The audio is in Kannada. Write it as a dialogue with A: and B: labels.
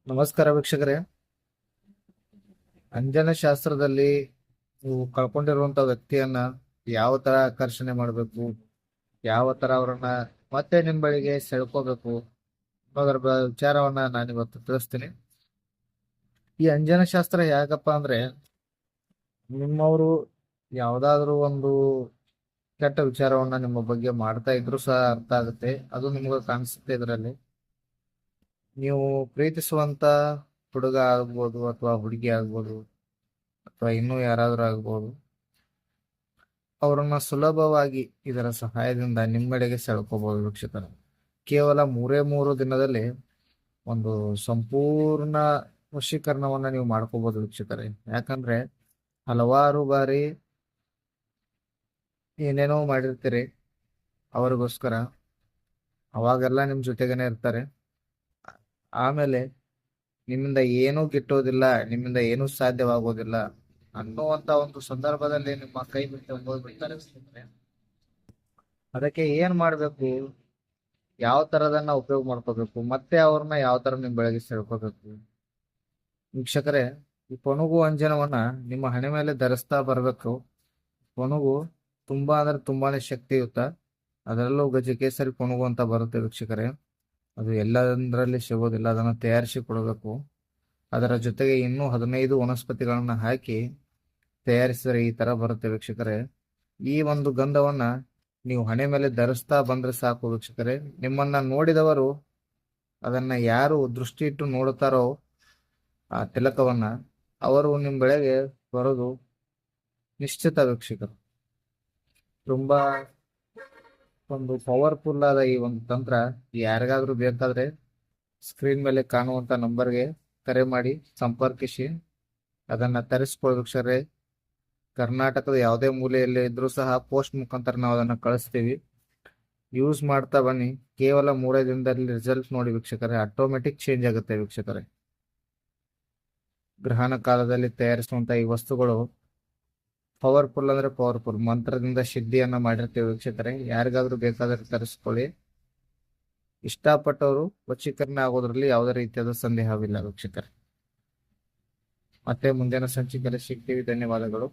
A: ನಮಸ್ಕಾರ ವೀಕ್ಷಕರೇ. ಅಂಜನ ಶಾಸ್ತ್ರದಲ್ಲಿ ನೀವು ಕಳ್ಕೊಂಡಿರುವಂತ ವ್ಯಕ್ತಿಯನ್ನ ಯಾವ ತರ ಆಕರ್ಷಣೆ ಮಾಡಬೇಕು, ಯಾವ ತರ ಅವರನ್ನ ಮತ್ತೆ ನಿಮ್ ಬಳಿಗೆ ಸೆಳ್ಕೋಬೇಕು ಅನ್ನೋದ್ರ ವಿಚಾರವನ್ನ ನಾನು ಇವತ್ತು ತಿಳಿಸ್ತೀನಿ. ಈ ಅಂಜನ ಶಾಸ್ತ್ರ ಯಾಕಪ್ಪ ಅಂದ್ರೆ, ನಿಮ್ಮವರು ಯಾವ್ದಾದ್ರು ಒಂದು ಕೆಟ್ಟ ವಿಚಾರವನ್ನ ನಿಮ್ಮ ಬಗ್ಗೆ ಮಾಡ್ತಾ ಇದ್ರು ಸಹ ಅರ್ಥ ಆಗುತ್ತೆ, ಅದು ನಿಮ್ಗೆ ಕಾಣಿಸುತ್ತೆ. ಇದರಲ್ಲಿ ನೀವು ಪ್ರೀತಿಸುವಂತ ಹುಡುಗ ಆಗ್ಬೋದು ಅಥವಾ ಹುಡುಗಿ ಆಗ್ಬೋದು ಅಥವಾ ಇನ್ನೂ ಯಾರಾದ್ರೂ ಆಗ್ಬೋದು, ಅವರನ್ನ ಸುಲಭವಾಗಿ ಇದರ ಸಹಾಯದಿಂದ ನಿಮ್ಮೆಡೆಗೆ ಸೆಳ್ಕೋಬಹುದು ವೀಕ್ಷಕರ. ಕೇವಲ ಮೂರೇ ದಿನದಲ್ಲಿ ಒಂದು ಸಂಪೂರ್ಣ ವಶೀಕರಣವನ್ನ ನೀವು ಮಾಡ್ಕೋಬಹುದು ವೀಕ್ಷಕರೇ. ಯಾಕಂದ್ರೆ ಹಲವಾರು ಬಾರಿ ಏನೇನೋ ಮಾಡಿರ್ತೀರಿ ಅವ್ರಿಗೋಸ್ಕರ, ಅವಾಗೆಲ್ಲ ನಿಮ್ ಜೊತೆಗೇನೆ ಇರ್ತಾರೆ. ಆಮೇಲೆ ನಿಮ್ಮಿಂದ ಏನೂ ಗಿಟ್ಟೋದಿಲ್ಲ, ನಿಮ್ಮಿಂದ ಏನೂ ಸಾಧ್ಯವಾಗೋದಿಲ್ಲ ಅನ್ನುವಂತ ಒಂದು ಸಂದರ್ಭದಲ್ಲಿ ನಿಮ್ಮ ಕೈ ಬಿಟ್ಟು ಹೋಗ್ಬಿಡ್ತಾರೆ ಸ್ನೇಹಿತರೆ. ಅದಕ್ಕೆ ಏನ್ ಮಾಡ್ಬೇಕು, ಯಾವ ತರದನ್ನ ಉಪಯೋಗ ಮಾಡ್ಕೋಬೇಕು, ಮತ್ತೆ ಅವ್ರನ್ನ ಯಾವ ತರ ನಿಮ್ ಬೆಳಗ್ಗೆ ಸೆಳ್ಕೋಬೇಕು ವೀಕ್ಷಕರೇ. ಈ ಪೊನುಗು ಅಂಜನವನ್ನ ನಿಮ್ಮ ಹಣೆ ಮೇಲೆ ಧರಿಸ್ತಾ ಬರ್ಬೇಕು. ಪೊನುಗು ತುಂಬಾ ಅಂದ್ರೆ ತುಂಬಾನೇ ಶಕ್ತಿಯುತ. ಅದರಲ್ಲೂ ಗಜಕೇಸರಿ ಪೊನುಗು ಅಂತ ಬರುತ್ತೆ ವೀಕ್ಷಕರೇ. ಅದು ಎಲ್ಲದರಲ್ಲಿ ಸಿಗೋದಿಲ್ಲ, ಅದನ್ನು ತಯಾರಿಸಿ ಕೊಡಬೇಕು. ಅದರ ಜೊತೆಗೆ ಇನ್ನೂ 15 ವನಸ್ಪತಿಗಳನ್ನ ಹಾಕಿ ತಯಾರಿಸಿದರೆ ಈ ತರ ಬರುತ್ತೆ ವೀಕ್ಷಕರೇ. ಈ ಒಂದು ಗಂಧವನ್ನ ನೀವು ಹಣೆ ಮೇಲೆ ಧರಿಸ್ತಾ ಬಂದ್ರೆ ಸಾಕು ವೀಕ್ಷಕರೇ. ನಿಮ್ಮನ್ನ ನೋಡಿದವರು ಅದನ್ನ ಯಾರು ದೃಷ್ಟಿ ಇಟ್ಟು ನೋಡುತ್ತಾರೋ ಆ ತಿಲಕವನ್ನ, ಅವರು ನಿಮ್ ಬೆಳೆಗೆ ಬರೋದು ನಿಶ್ಚಿತ ವೀಕ್ಷಕರು. ತುಂಬಾ ಒಂದು ಪವರ್ಫುಲ್ ಆದ ಈ ಒಂದು ತಂತ್ರ ಯಾರಿಗಾದ್ರೂ ಬೇಕಾದ್ರೆ ಸ್ಕ್ರೀನ್ ಮೇಲೆ ಕಾಣುವಂತ ನಂಬರ್ಗೆ ಕರೆ ಮಾಡಿ ಸಂಪರ್ಕಿಸಿ ಅದನ್ನ ತರಿಸ್ಕೊಳ್ಳಿ ವೀಕ್ಷಕರೇ. ಕರ್ನಾಟಕದ ಯಾವುದೇ ಮೂಲೆಯಲ್ಲಿ ಇದ್ರೂ ಸಹ ಪೋಸ್ಟ್ ಮುಖಾಂತರ ನಾವು ಅದನ್ನ ಕಳಿಸ್ತೀವಿ. ಯೂಸ್ ಮಾಡ್ತಾ ಬನ್ನಿ. ಕೇವಲ 3 ದಿನದಲ್ಲಿ ರಿಸಲ್ಟ್ ನೋಡಿ ವೀಕ್ಷಕರೇ, ಆಟೋಮೆಟಿಕ್ ಚೇಂಜ್ ಆಗುತ್ತೆ ವೀಕ್ಷಕರೇ. ಗ್ರಹಣ ಕಾಲದಲ್ಲಿ ತಯಾರಿಸುವಂತ ಈ ವಸ್ತುಗಳು ಪವರ್ಫುಲ್ ಅಂದ್ರೆ ಪವರ್ಫುಲ್, ಮಂತ್ರದಿಂದ ಸಿದ್ಧಿಯನ್ನ ಮಾಡಿರ್ತೀವಿ ವೀಕ್ಷಕರೇ. ಯಾರಿಗಾದ್ರೂ ಬೇಕಾದ್ರೆ ತರಿಸ್ಕೊಳ್ಳಿ. ಇಷ್ಟಪಟ್ಟವರು ವಶೀಕರಣ ಆಗೋದ್ರಲ್ಲಿ ಯಾವುದೇ ರೀತಿಯಾದ ಸಂದೇಹವಿಲ್ಲ ವೀಕ್ಷಕರೇ. ಮತ್ತೆ ಮುಂದಿನ ಸಂಚಿಕೆಯಲ್ಲಿ ಸಿಗ್ತೀವಿ. ಧನ್ಯವಾದಗಳು.